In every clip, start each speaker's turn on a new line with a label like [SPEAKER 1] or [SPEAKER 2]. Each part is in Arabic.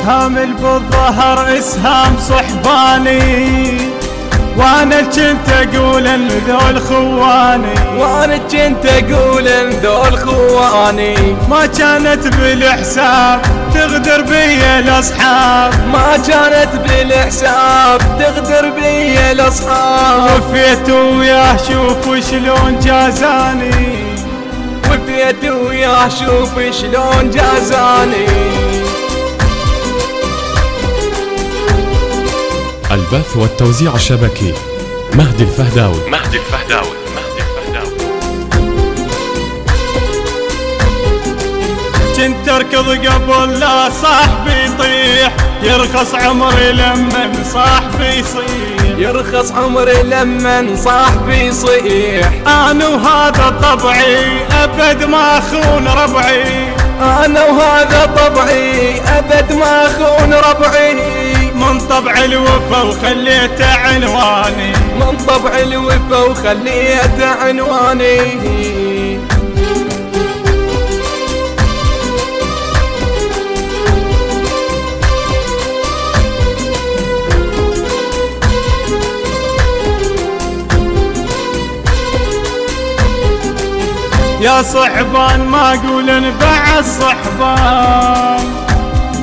[SPEAKER 1] اسهام بالظهر اسهام صحباني، وانا كنت اقول ان ذول خواني،
[SPEAKER 2] وانا كنت اقول ان ذول خواني.
[SPEAKER 1] ما كانت بالحساب تغدر بيا الاصحاب،
[SPEAKER 2] ما كانت بالحساب تغدر بيا الاصحاب.
[SPEAKER 1] وفيت وياه شوف شلون جازاني،
[SPEAKER 2] وفيت وياه شوف شلون جازاني.
[SPEAKER 3] البث والتوزيع الشبكي مهدي الفهداوي.
[SPEAKER 1] كنت اركض قبل لا صاحبي يطيح، يرخص عمري لمن صاحبي يصيح،
[SPEAKER 2] يرخص عمري لمن صاحبي يصيح.
[SPEAKER 1] انا وهذا طبعي ابد ما اخون ربعي،
[SPEAKER 2] انا وهذا طبعي ابد ما اخون ربعي.
[SPEAKER 1] من طبع الوفا وخليته عنواني،
[SPEAKER 2] من طبع الوفا وخليته عنواني.
[SPEAKER 1] يا صحبان ما اقول انبع الصحبان،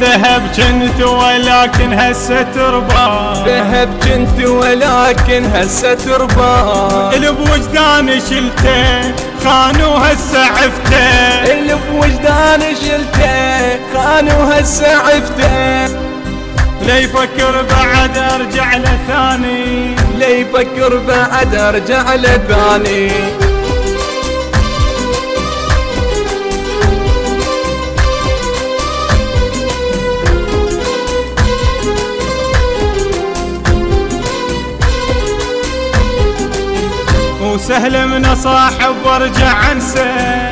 [SPEAKER 1] ذهب كنت ولكن هسه تربان،
[SPEAKER 2] ذهب كنت ولكن هسه تربان.
[SPEAKER 1] اللي بوجداني شلته خانوا هسه عفته،
[SPEAKER 2] اللي بوجداني شلته خانوا هسه عفته.
[SPEAKER 1] لا يفكر بعد ارجع له ثاني،
[SPEAKER 2] لا يفكر بعد ارجع له ثاني.
[SPEAKER 1] وسهل من صاحب وارجع انسى،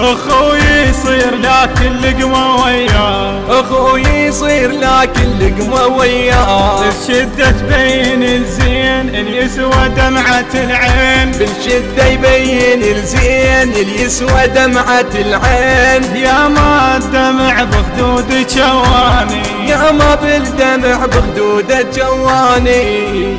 [SPEAKER 1] اخوي يصير لكن لقمه وياه،
[SPEAKER 2] اخوي يصير لكن لقمه وياه.
[SPEAKER 1] بالشدة تبين الزين اليسوى دمعة العين،
[SPEAKER 2] بالشدة يبين الزين اليسوى دمعة العين.
[SPEAKER 1] يا ما الدمع بخدود جواني،
[SPEAKER 2] يا ما بالدمع بخدود جواني.